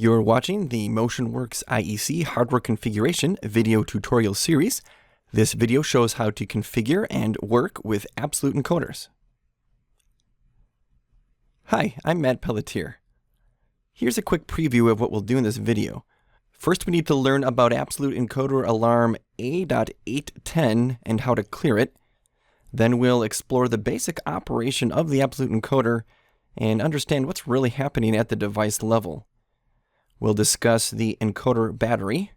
You're watching the MotionWorks IEC hardware configuration video tutorial series. This video shows how to configure and work with absolute encoders. Hi, I'm Matt Pelletier. Here's a quick preview of what we'll do in this video. First, we need to learn about absolute encoder alarm A.810 and how to clear it. Then we'll explore the basic operation of the absolute encoder and understand what's really happening at the device level. We'll discuss the encoder battery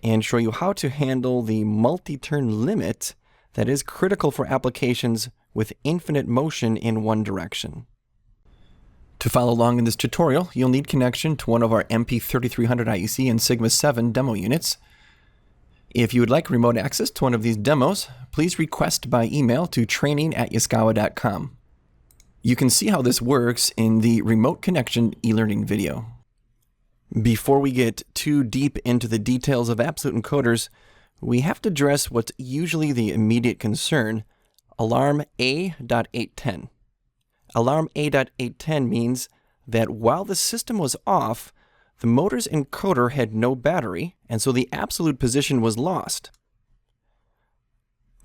and show you how to handle the multi-turn limit that is critical for applications with infinite motion in one direction. To follow along in this tutorial, you'll need connection to one of our MP3300 IEC and Sigma 7 demo units. If you would like remote access to one of these demos, please request by email to training@yaskawa.com. You can see how this works in the remote connection e-learning video. Before we get too deep into the details of absolute encoders, we have to address what's usually the immediate concern, alarm A.810. Alarm A.810 means that while the system was off, the motor's encoder had no battery, and so the absolute position was lost.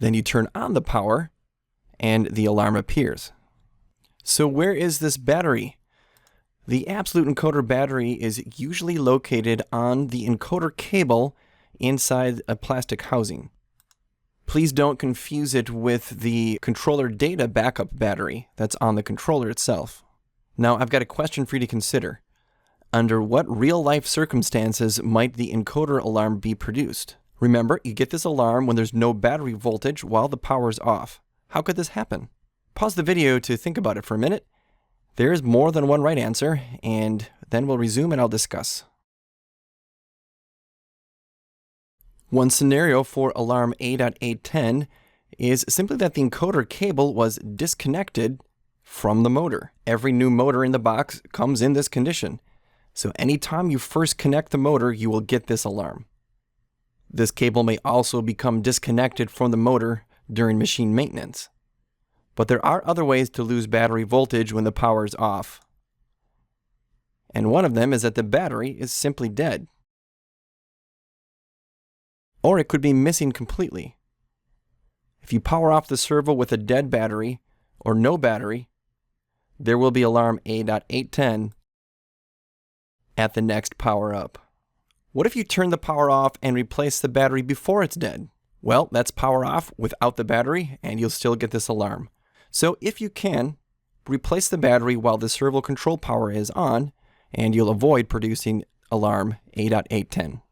Then you turn on the power, and the alarm appears. So where is this battery? The absolute encoder battery is usually located on the encoder cable inside a plastic housing. Please don't confuse it with the controller data backup battery that's on the controller itself. Now, I've got a question for you to consider. Under what real-life circumstances might the encoder alarm be produced? Remember, you get this alarm when there's no battery voltage while the power's off. How could this happen? Pause the video to think about it for a minute. There is more than one right answer, and then we'll resume and I'll discuss. One scenario for alarm A.810 is simply that the encoder cable was disconnected from the motor. Every new motor in the box comes in this condition. So anytime you first connect the motor, you will get this alarm. This cable may also become disconnected from the motor during machine maintenance. But there are other ways to lose battery voltage when the power is off. And one of them is that the battery is simply dead. Or it could be missing completely. If you power off the servo with a dead battery or no battery, there will be alarm A.810 at the next power up. What if you turn the power off and replace the battery before it's dead? Well, that's power off without the battery and you'll still get this alarm. So if you can, replace the battery while the servo control power is on and you'll avoid producing alarm A.810.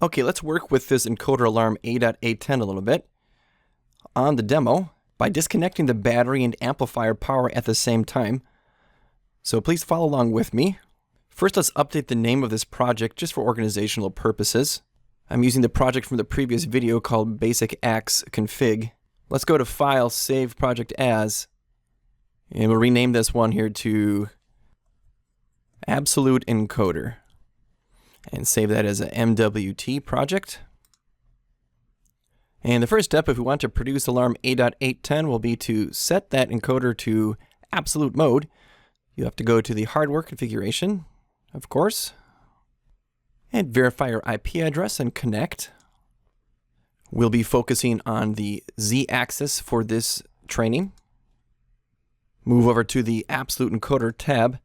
Okay, let's work with this encoder alarm A.810 a little bit. On the demo, by disconnecting the battery and amplifier power at the same time. So please follow along with me. First, let's update the name of this project just for organizational purposes. I'm using the project from the previous video called Basic X Config. Let's go to File, Save Project As, and we'll rename this one here to Absolute Encoder. And save that as a MWT project. And the first step, if we want to produce alarm A.810, will be to set that encoder to absolute mode. You have to go to the hardware configuration, of course, and verify your IP address and connect. We'll be focusing on the Z-axis for this training. Move over to the absolute encoder tab,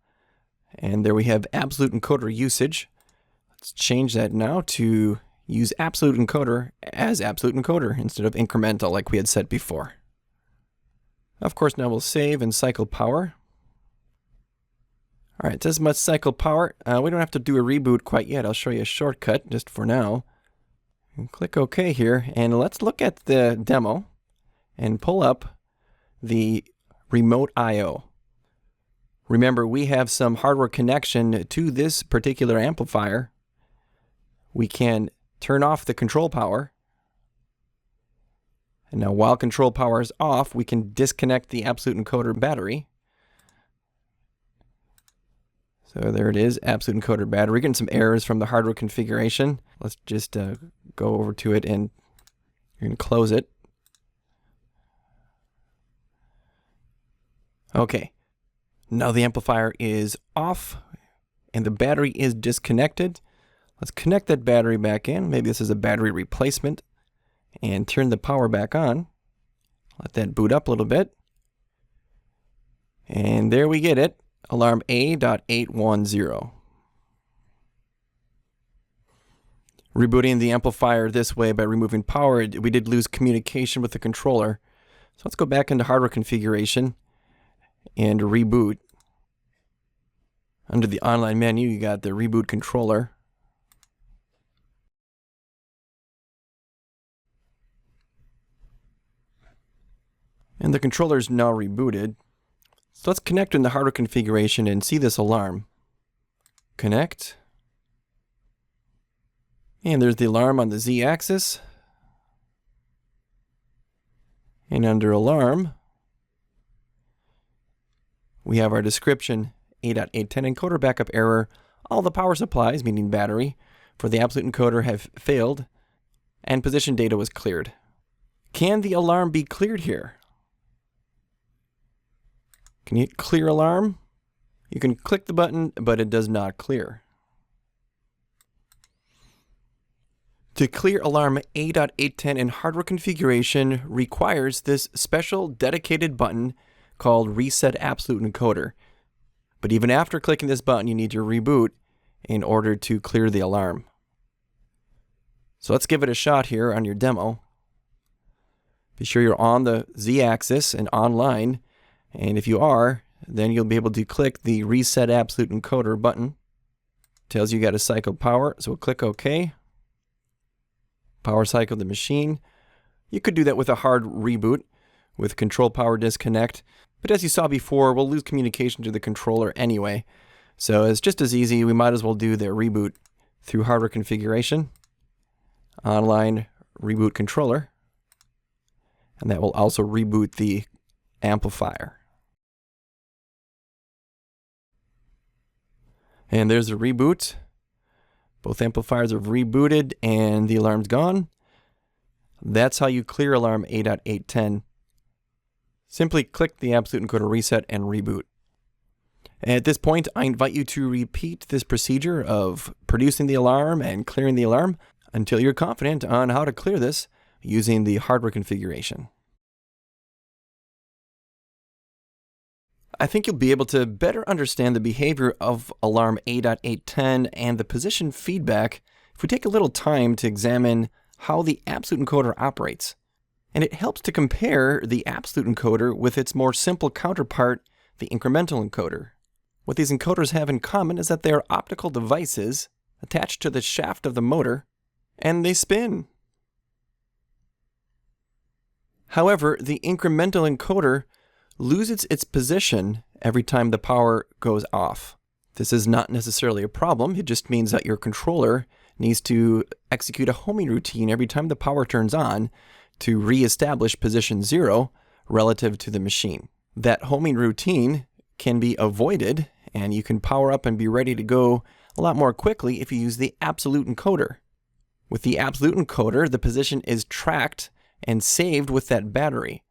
and there we have absolute encoder usage. Let's change that now to use absolute encoder as absolute encoder instead of incremental like we had said before. Of course, now we'll save and cycle power. All right, it says must cycle power. We don't have to do a reboot quite yet. I'll show you a shortcut just for now. And click OK here, and let's look at the demo and pull up the remote I/O. Remember, we have some hardware connection to this particular amplifier. We can turn off the control power. And now while control power is off, we can disconnect the absolute encoder battery. So there it is, absolute encoder battery. We're getting some errors from the hardware configuration. Let's just go over to it and you're going to close it. Okay, now the amplifier is off and the battery is disconnected. Let's connect that battery back in. Maybe this is a battery replacement, and turn the power back on. Let that boot up a little bit. And there we get it, alarm A.810. Rebooting the amplifier this way by removing power, we did lose communication with the controller. So let's go back into hardware configuration and reboot. Under the online menu, you got the reboot controller. And the controller is now rebooted. So let's connect in the hardware configuration and see this alarm. Connect. And there's the alarm on the Z-axis. And under alarm, we have our description, A.810 encoder backup error. All the power supplies, meaning battery, for the absolute encoder have failed, and position data was cleared. Can the alarm be cleared here? Can you hit clear alarm? You can click the button, but it does not clear. To clear alarm A.810 in hardware configuration requires this special dedicated button called Reset Absolute Encoder. But even after clicking this button, you need to reboot in order to clear the alarm. So let's give it a shot here on your demo. Be sure you're on the Z-axis and online. And if you are, then you'll be able to click the Reset Absolute Encoder button. Tells you got to cycle power, so we'll click OK. Power cycle the machine. You could do that with a hard reboot with control power disconnect, but as you saw before, we'll lose communication to the controller anyway. So it's just as easy, we might as well do the reboot through hardware configuration, online reboot controller, and that will also reboot the amplifier. And there's the reboot. Both amplifiers have rebooted and the alarm's gone. That's how you clear alarm A.810. Simply click the absolute encoder reset and reboot. At this point, I invite you to repeat this procedure of producing the alarm and clearing the alarm until you're confident on how to clear this using the hardware configuration. I think you'll be able to better understand the behavior of alarm A.810 and the position feedback if we take a little time to examine how the absolute encoder operates. And it helps to compare the absolute encoder with its more simple counterpart, the incremental encoder. What these encoders have in common is that they are optical devices attached to the shaft of the motor, and they spin. However, the incremental encoder loses its position every time the power goes off. This is not necessarily a problem, it just means that your controller needs to execute a homing routine every time the power turns on to re-establish position 0 relative to the machine. That homing routine can be avoided, and you can power up and be ready to go a lot more quickly if you use the absolute encoder. With the absolute encoder, the position is tracked and saved with that battery.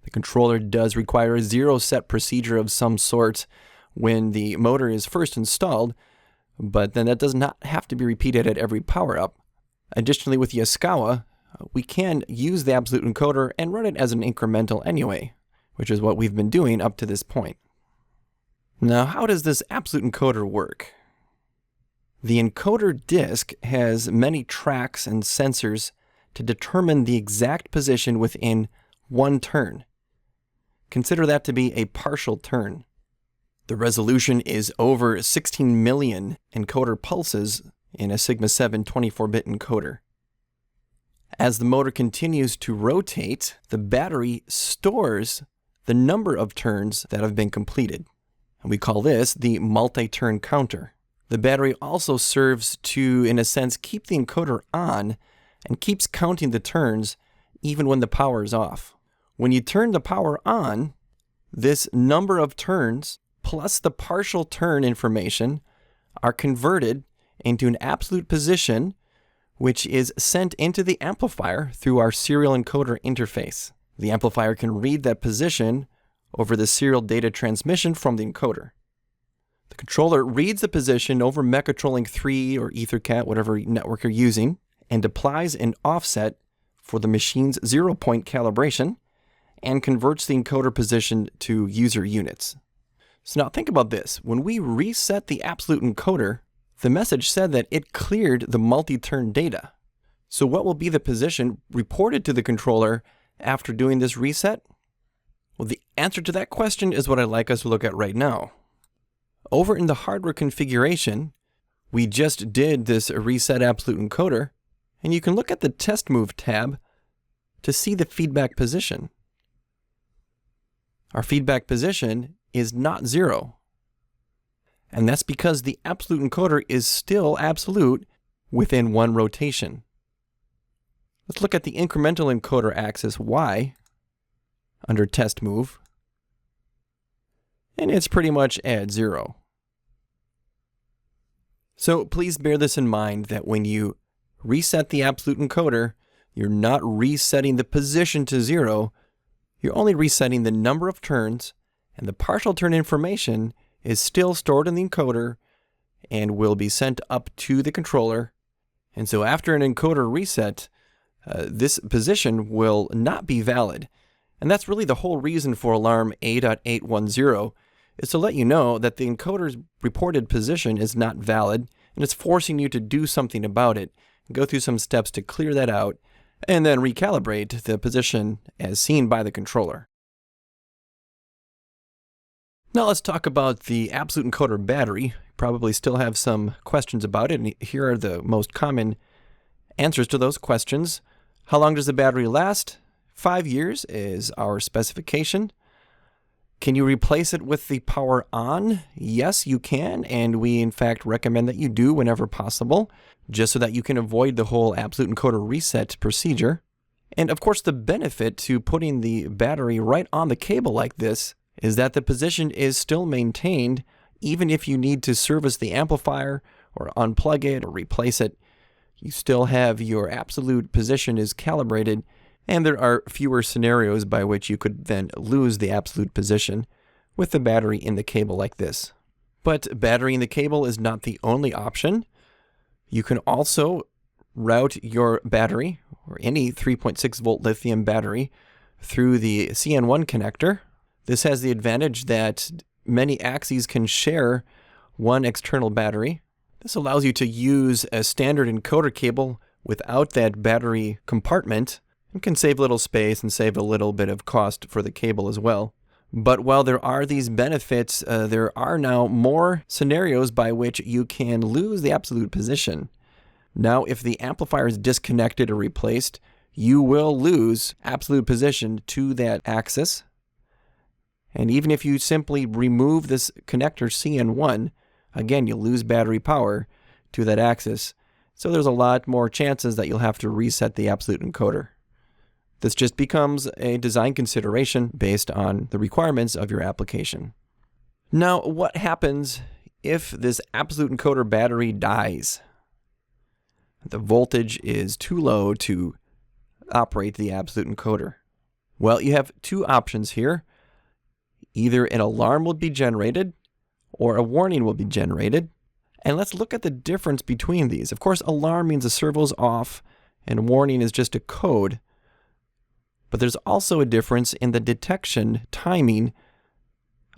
The controller does require a zero set procedure of some sort when the motor is first installed, but then that does not have to be repeated at every power up. Additionally, with Yaskawa, we can use the absolute encoder and run it as an incremental anyway, which is what we've been doing up to this point. Now, how does this absolute encoder work? The encoder disk has many tracks and sensors to determine the exact position within one turn. Consider that to be a partial turn. The resolution is over 16 million encoder pulses in a Sigma 7 24-bit encoder. As the motor continues to rotate, the battery stores the number of turns that have been completed. And we call this the multi-turn counter. The battery also serves to, in a sense, keep the encoder on and keeps counting the turns even when the power is off. When you turn the power on, this number of turns plus the partial turn information are converted into an absolute position, which is sent into the amplifier through our serial encoder interface. The amplifier can read that position over the serial data transmission from the encoder. The controller reads the position over Mechatrolling 3 or EtherCAT, whatever network you're using, and applies an offset for the machine's 0-point calibration and converts the encoder position to user units. So now think about this. When we reset the absolute encoder, the message said that it cleared the multi-turn data. So what will be the position reported to the controller after doing this reset? Well, the answer to that question is what I'd like us to look at right now. Over in the hardware configuration, we just did this reset absolute encoder, and you can look at the test move tab to see the feedback position. Our feedback position is not 0. And that's because the absolute encoder is still absolute within 1 rotation. Let's look at the incremental encoder axis Y under test move. And it's pretty much at 0. So please bear this in mind that when you reset the absolute encoder, you're not resetting the position to 0. You're only resetting the number of turns, and the partial turn information is still stored in the encoder and will be sent up to the controller. And so after an encoder reset, this position will not be valid. And that's really the whole reason for alarm A.810 is to let you know that the encoder's reported position is not valid, and it's forcing you to do something about it, go through some steps to clear that out, and then recalibrate the position as seen by the controller. Now let's talk about the absolute encoder battery. You probably still have some questions about it, and here are the most common answers to those questions. How long does the battery last? 5 years is our specification. Can you replace it with the power on? Yes, you can, and we in fact recommend that you do whenever possible, just so that you can avoid the whole absolute encoder reset procedure. And of course, the benefit to putting the battery right on the cable like this is that the position is still maintained even if you need to service the amplifier or unplug it or replace it. You still have your absolute position is calibrated, and there are fewer scenarios by which you could then lose the absolute position with the battery in the cable like this. But battery in the cable is not the only option. You can also route your battery, or any 3.6 volt lithium battery, through the CN1 connector. This has the advantage that many axes can share one external battery. This allows you to use a standard encoder cable without that battery compartment, and can save a little space and save a little bit of cost for the cable as well. But while there are these benefits, there are now more scenarios by which you can lose the absolute position. Now, if the amplifier is disconnected or replaced, you will lose absolute position to that axis. And even if you simply remove this connector CN1, again, you'll lose battery power to that axis. So there's a lot more chances that you'll have to reset the absolute encoder. This just becomes a design consideration based on the requirements of your application. Now, what happens if this absolute encoder battery dies? The voltage is too low to operate the absolute encoder. Well, you have two options here. Either an alarm will be generated or a warning will be generated. And let's look at the difference between these. Of course, alarm means the servo's off and warning is just a code. But there's also a difference in the detection timing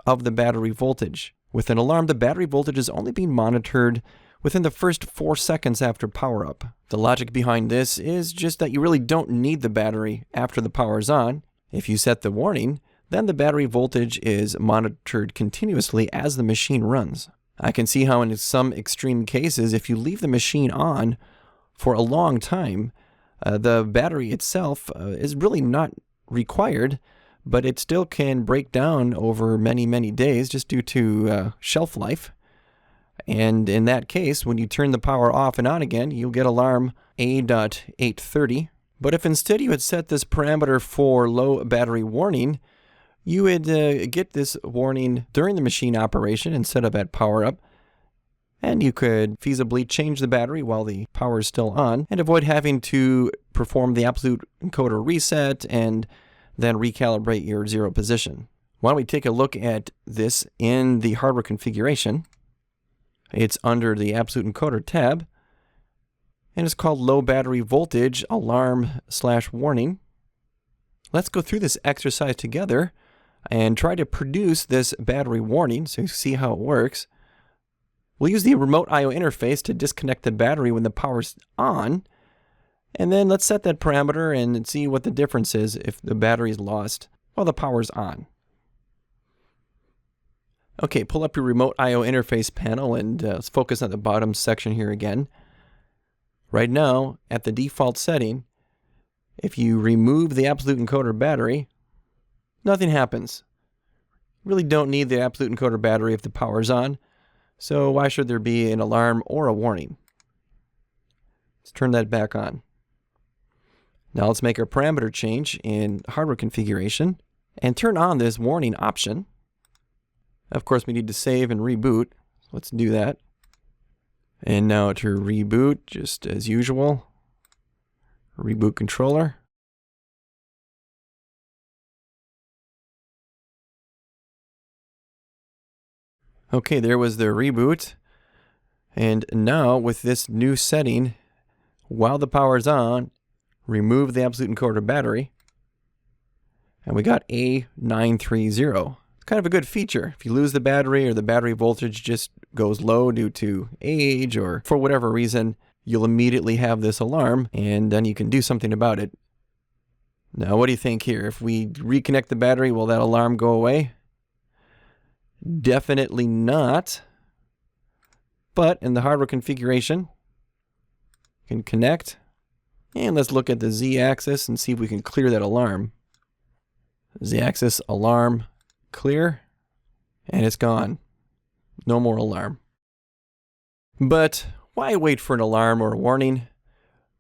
of the battery voltage. With an alarm, the battery voltage is only being monitored within the first 4 seconds after power up. The logic behind this is just that you really don't need the battery after the power is on. If you set the warning, then the battery voltage is monitored continuously as the machine runs. I can see how in some extreme cases, if you leave the machine on for a long time, the battery itself is really not required, but it still can break down over many, many days just due to shelf life. And in that case, when you turn the power off and on again, you'll get alarm A.830. But if instead you had set this parameter for low battery warning, you would get this warning during the machine operation instead of at power up. And you could feasibly change the battery while the power is still on and avoid having to perform the absolute encoder reset and then recalibrate your zero position. Why don't we take a look at this in the hardware configuration. It's under the Absolute Encoder tab, and it's called Low Battery Voltage Alarm/Warning. Let's go through this exercise together and try to produce this battery warning so you see how it works. We'll use the remote I/O interface to disconnect the battery when the power's on, and then let's set that parameter and see what the difference is if the battery is lost while the power's on. Okay, pull up your remote I/O interface panel and let's focus on the bottom section here again. Right now, at the default setting, if you remove the Absolute Encoder battery, nothing happens. You really don't need the Absolute Encoder battery if the power's on, so why should there be an alarm or a warning? Let's turn that back on. Now let's make a parameter change in hardware configuration and turn on this warning option. Of course, we need to save and reboot. Let's do that. And now to reboot, just as usual, reboot controller. Okay, there was the reboot. And now with this new setting, while the power's on, remove the Absolute Encoder battery. And we got A930. It's kind of a good feature. If you lose the battery or the battery voltage just goes low due to age or for whatever reason, you'll immediately have this alarm and then you can do something about it. Now, what do you think here? If we reconnect the battery, will that alarm go away? Definitely not. But in the hardware configuration, you can connect. And let's look at the Z-axis and see if we can clear that alarm. Z-axis alarm clear, and it's gone. No more alarm. But why wait for an alarm or a warning?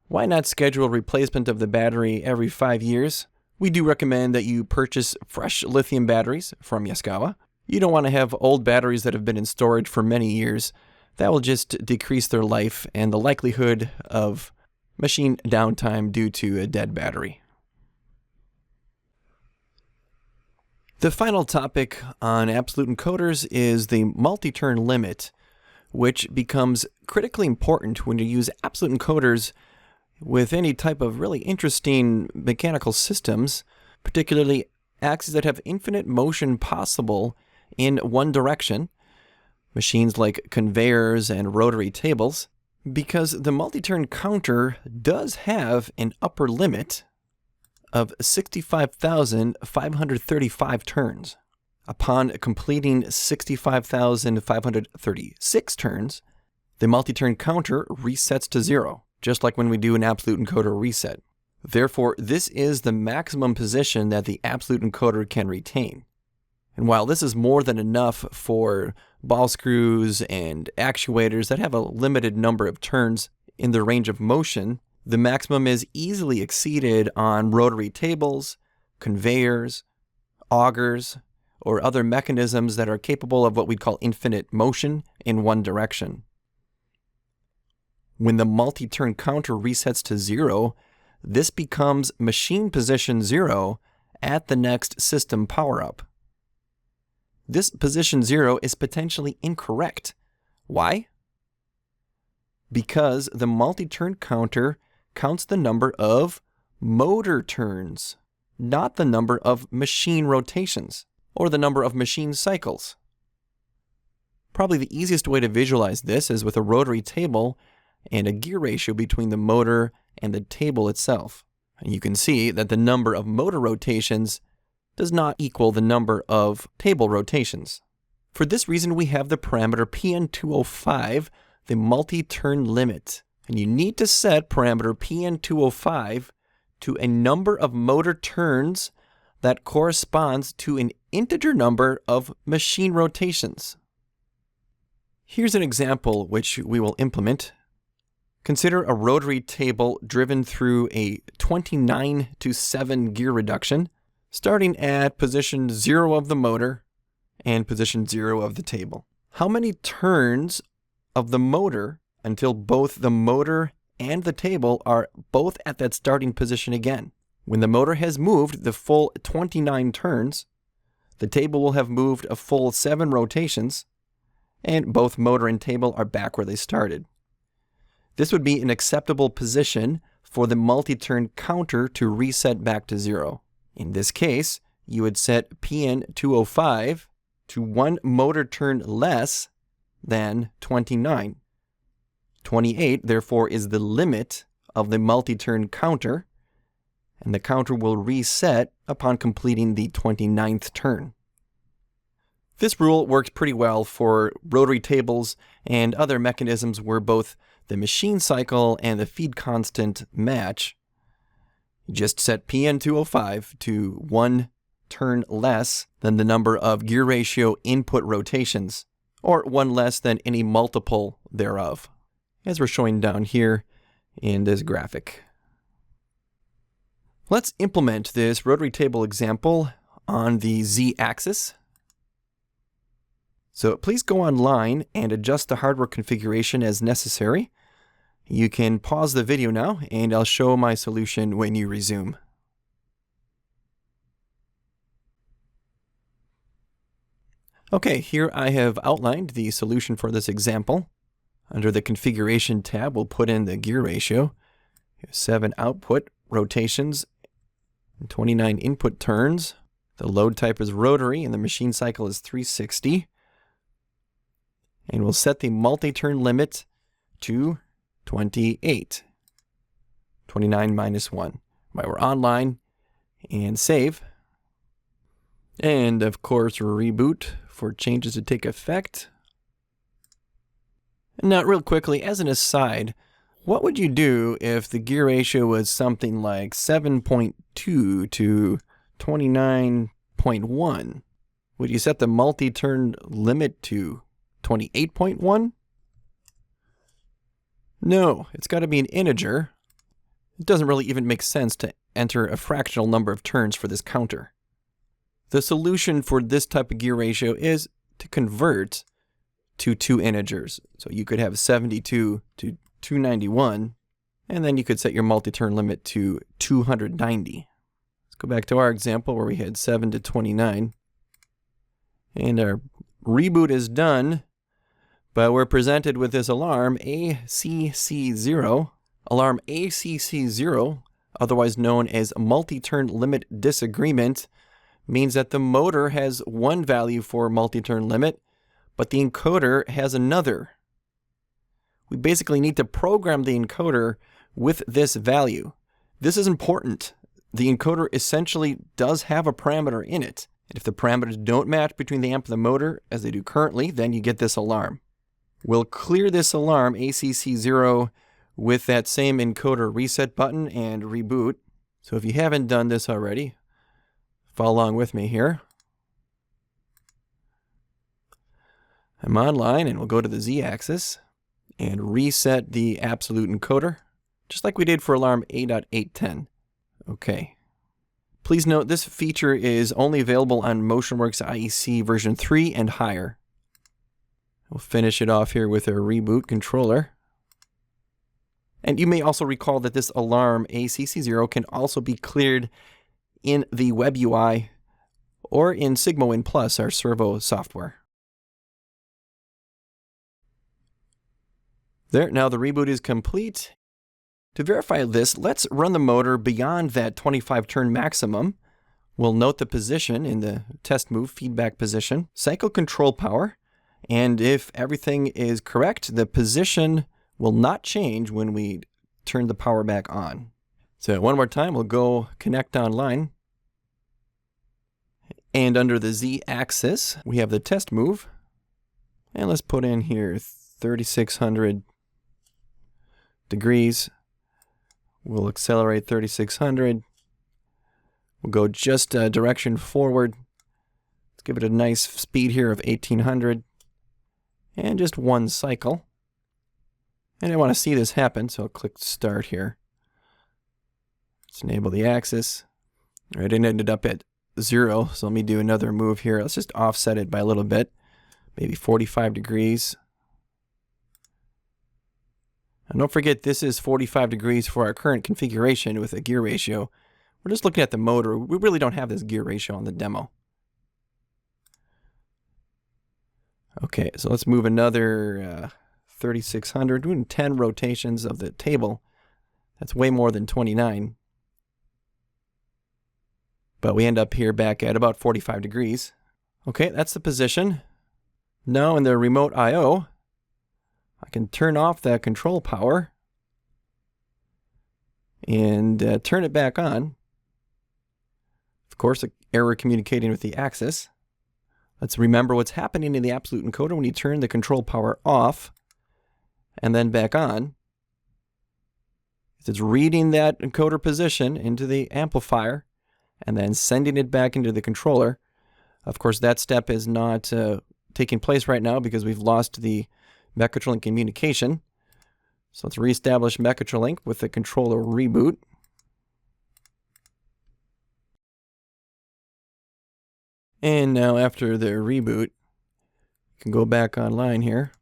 Why not schedule replacement of the battery every 5 years? We do recommend that you purchase fresh lithium batteries from Yaskawa. You don't want to have old batteries that have been in storage for many years. That will just decrease their life and the likelihood of machine downtime due to a dead battery. The final topic on Absolute Encoders is the multi-turn limit, which becomes critically important when you use Absolute Encoders with any type of really interesting mechanical systems, particularly axes that have infinite motion possible in one direction, machines like conveyors and rotary tables, because the multi-turn counter does have an upper limit of 65,535 turns. Upon completing 65,536 turns, the multi-turn counter resets to 0, just like when we do an Absolute Encoder reset. Therefore, this is the maximum position that the Absolute Encoder can retain. And while this is more than enough for ball screws and actuators that have a limited number of turns in their range of motion, the maximum is easily exceeded on rotary tables, conveyors, augers, or other mechanisms that are capable of what we'd call infinite motion in one direction. When the multi-turn counter resets to 0, this becomes machine position 0 at the next system power-up. This position 0 is potentially incorrect. Why? Because the multi-turn counter counts the number of motor turns, not the number of machine rotations, or the number of machine cycles. Probably the easiest way to visualize this is with a rotary table and a gear ratio between the motor and the table itself. And you can see that the number of motor rotations does not equal the number of table rotations. For this reason, we have the parameter PN205, the multi-turn limit. And you need to set parameter PN205 to a number of motor turns that corresponds to an integer number of machine rotations. Here's an example which we will implement. Consider a rotary table driven through a 29-7 gear reduction, starting at position 0 of the motor and position 0 of the table. How many turns of the motor until both the motor and the table are both at that starting position again? When the motor has moved the full 29 turns, the table will have moved a full 7 rotations, and both motor and table are back where they started. This would be an acceptable position for the multi-turn counter to reset back to 0. In this case, you would set PN 205 to 1 motor turn less than 29. 28, therefore, is the limit of the multi-turn counter, and the counter will reset upon completing the 29th turn. This rule works pretty well for rotary tables and other mechanisms where both the machine cycle and the feed constant match. You just set PN 205 to 1 turn less than the number of gear ratio input rotations, or 1 less than any multiple thereof, as we're showing down here in this graphic. Let's implement this rotary table example on the Z-axis. So please go online and adjust the hardware configuration as necessary. You can pause the video now, and I'll show my solution when you resume. Okay, here I have outlined the solution for this example. Under the Configuration tab, we'll put in the gear ratio, 7 output rotations, and 29 input turns. The load type is rotary, and the machine cycle is 360. And we'll set the multi-turn limit to 28. 29 minus 1. Right, we're online, and save. And of course, reboot for changes to take effect. And now, real quickly, as an aside, what would you do if the gear ratio was something like 7.2 to 29.1? Would you set the multi-turn limit to 28.1? No, it's got to be an integer. It doesn't really even make sense to enter a fractional number of turns for this counter. The solution for this type of gear ratio is to convert to 2 integers. So you could have 72 to 291, and then you could set your multi-turn limit to 290. Let's go back to our example where we had 7 to 29. And our reboot is done, but we're presented with this alarm ACC0. Alarm ACC0, otherwise known as multi-turn limit disagreement, means that the motor has one value for multi-turn limit, but the encoder has another. We basically need to program the encoder with this value. This is important. The encoder essentially does have a parameter in it. And if the parameters don't match between the amp and the motor, as they do currently, then you get this alarm. We'll clear this alarm, ACC0, with that same encoder reset button and reboot. So if you haven't done this already, follow along with me here. I'm online, and we'll go to the Z-axis and reset the absolute encoder, just like we did for alarm A.810. Okay. Please note this feature is only available on MotionWorks IEC version 3 and higher. We'll finish it off here with a reboot controller. And you may also recall that this alarm ACC0 can also be cleared in the web UI or in SigmaWin Plus, our servo software. There, now the reboot is complete. To verify this, let's run the motor beyond that 25 turn maximum. We'll note the position in the test move feedback position, cycle control power, and if everything is correct, the position will not change when we turn the power back on. So one more time, we'll go connect online. And under the Z-axis, we have the test move. And let's put in here 3,600 degrees. We'll accelerate 3,600. We'll go just direction forward. Let's give it a nice speed here of 1,800. And just one cycle. And I want to see this happen, so I'll click Start here. Let's enable the axis. All right, it ended up at 0, so let me do another move here. Let's just offset it by a little bit, maybe 45 degrees. And don't forget, this is 45 degrees for our current configuration with a gear ratio. We're just looking at the motor. We really don't have this gear ratio on the demo. Okay, so let's move another 3600, doing 10 rotations of the table. That's way more than 29. But we end up here back at about 45 degrees. Okay, that's the position. Now in the remote I/O, I can turn off that control power and turn it back on. Of course, error communicating with the axis. Let's remember what's happening in the absolute encoder when you turn the control power off and then back on. It's reading that encoder position into the amplifier and then sending it back into the controller. Of course, that step is not taking place right now because we've lost the Mechatrolink communication. So let's reestablish Mechatrolink with the controller reboot. And now after the reboot, you can go back online here.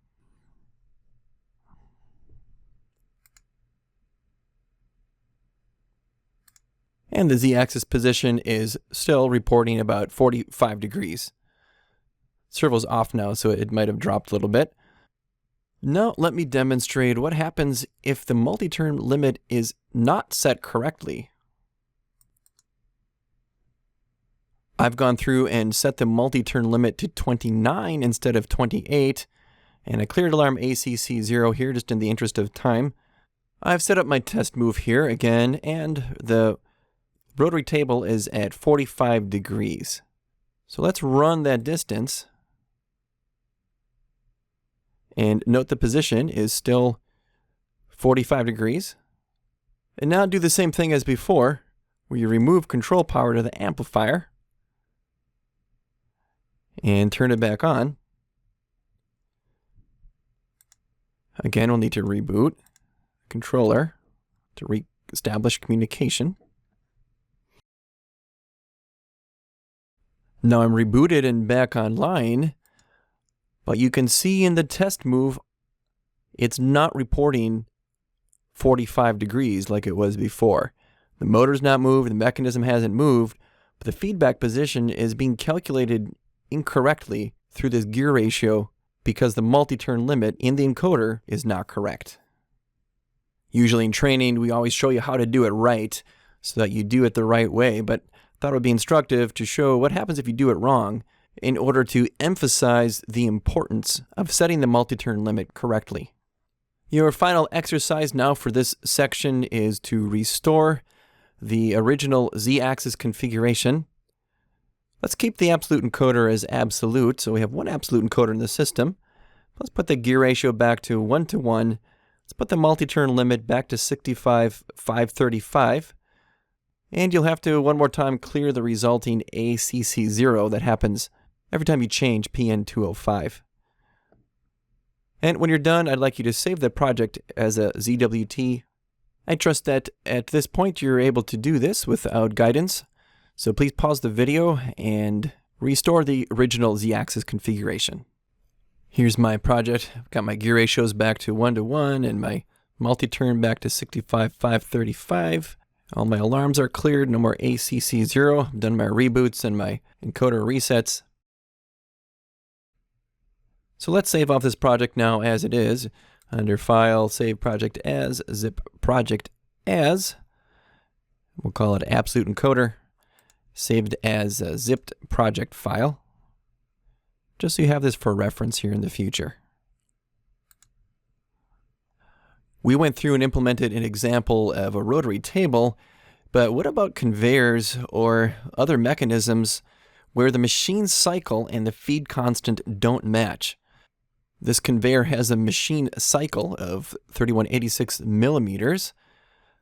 And the z-axis position is still reporting about 45 degrees. Servo's off now, so it might have dropped a little bit. Now let me demonstrate what happens if the multi-turn limit is not set correctly. I've gone through and set the multi-turn limit to 29 instead of 28, and I cleared alarm ACC 0 here just in the interest of time. I've set up my test move here again, and the rotary table is at 45 degrees. So let's run that distance. And note the position is still 45 degrees. And now do the same thing as before, where you remove control power to the amplifier and turn it back on. Again, we'll need to reboot the controller to re-establish communication. Now I'm rebooted and back online, but you can see in the test move, it's not reporting 45 degrees like it was before. The motor's not moved, the mechanism hasn't moved, but the feedback position is being calculated incorrectly through this gear ratio because the multi-turn limit in the encoder is not correct. Usually in training, we always show you how to do it right so that you do it the right way, but I thought it would be instructive to show what happens if you do it wrong in order to emphasize the importance of setting the multi-turn limit correctly. Your final exercise now for this section is to restore the original z-axis configuration. Let's keep the absolute encoder as absolute, so we have one absolute encoder in the system. Let's put the gear ratio back to 1:1. Let's put the multi-turn limit back to 65,535. And you'll have to, one more time, clear the resulting ACC 0 that happens every time you change PN205. And when you're done, I'd like you to save the project as a ZWT. I trust that at this point you're able to do this without guidance. So please pause the video and restore the original z-axis configuration. Here's my project. I've got my gear ratios back to 1:1 and my multi-turn back to 65,535. All my alarms are cleared, no more ACC 0. I've done my reboots and my encoder resets. So let's save off this project now as it is. Under File, Save Project As, Zip Project As. We'll call it Absolute Encoder. Saved as a zipped project file. Just so you have this for reference here in the future. We went through and implemented an example of a rotary table, but what about conveyors or other mechanisms where the machine cycle and the feed constant don't match? This conveyor has a machine cycle of 3186 millimeters.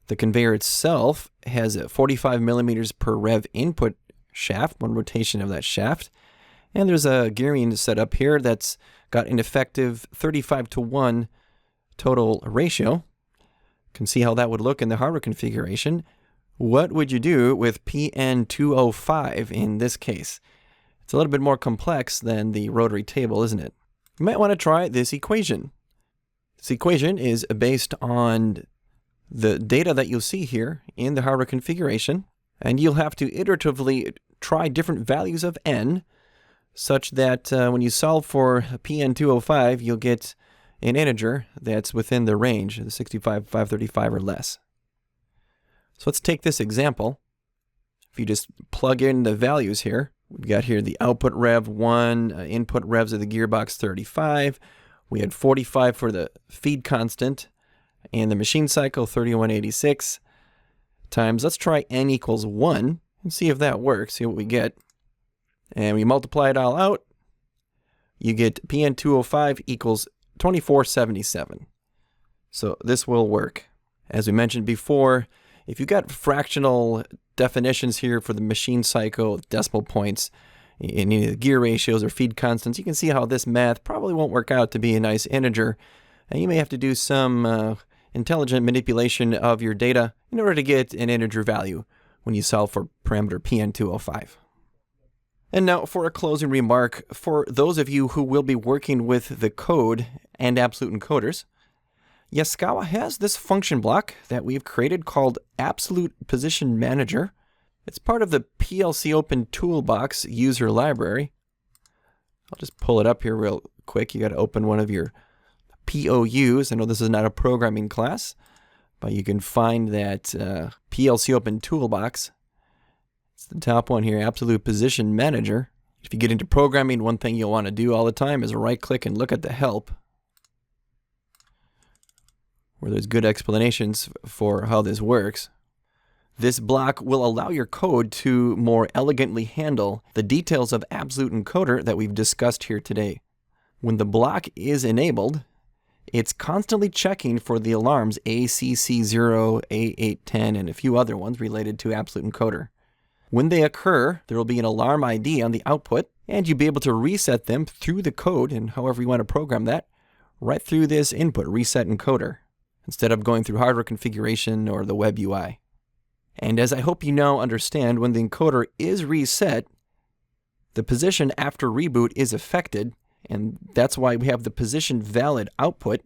The conveyor itself has a 45 millimeters per rev input shaft, one rotation of that shaft. And there's a gearing set up here that's got an effective 35:1 total ratio. You can see how that would look in the hardware configuration. What would you do with PN205 in this case? It's a little bit more complex than the rotary table, isn't it? You might want to try this equation. This equation is based on the data that you'll see here in the hardware configuration, and you'll have to iteratively try different values of n such that when you solve for PN205, you'll get an integer that's within the range, the 65, 535 or less. So let's take this example. If you just plug in the values here, we've got here the output rev 1, input revs of the gearbox 35. We had 45 for the feed constant, and the machine cycle 3186 times, let's try n equals 1 and see if that works, see what we get. And we multiply it all out, you get PN205 equals 2477. So this will work. As we mentioned before, if you've got fractional definitions here for the machine cycle, decimal points, in any of the gear ratios or feed constants, you can see how this math probably won't work out to be a nice integer. And you may have to do some intelligent manipulation of your data in order to get an integer value when you solve for parameter PN205. And now for a closing remark, for those of you who will be working with the code and absolute encoders, Yaskawa has this function block that we've created called Absolute Position Manager. It's part of the PLC Open Toolbox user library. I'll just pull it up here real quick. You got to open one of your POUs. I know this is not a programming class, but you can find that PLC Open Toolbox. It's the top one here, Absolute Position Manager. If you get into programming, one thing you'll want to do all the time is right-click and look at the help, where there's good explanations for how this works. This block will allow your code to more elegantly handle the details of absolute encoder that we've discussed here today. When the block is enabled, it's constantly checking for the alarms ACC0, A810, and a few other ones related to absolute encoder. When they occur, there will be an alarm ID on the output, and you'll be able to reset them through the code, and however you want to program that, right through this input, reset encoder, instead of going through hardware configuration or the web UI. And as I hope you now understand, when the encoder is reset, the position after reboot is affected, and that's why we have the position valid output.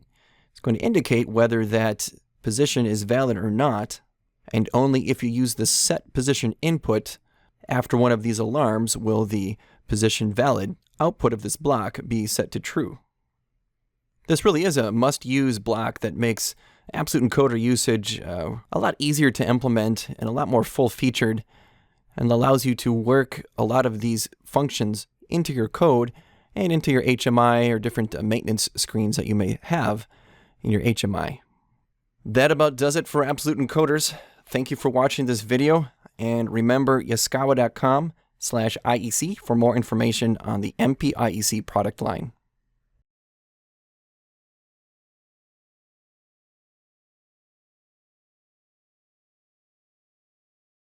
It's going to indicate whether that position is valid or not, and only if you use the set position input after one of these alarms will the position valid output of this block be set to true. This really is a must-use block that makes absolute encoder usage a lot easier to implement and a lot more full-featured, and allows you to work a lot of these functions into your code and into your HMI or different maintenance screens that you may have in your HMI. That about does it for absolute encoders. Thank you for watching this video, and remember yaskawa.com/IEC for more information on the MPiec product line.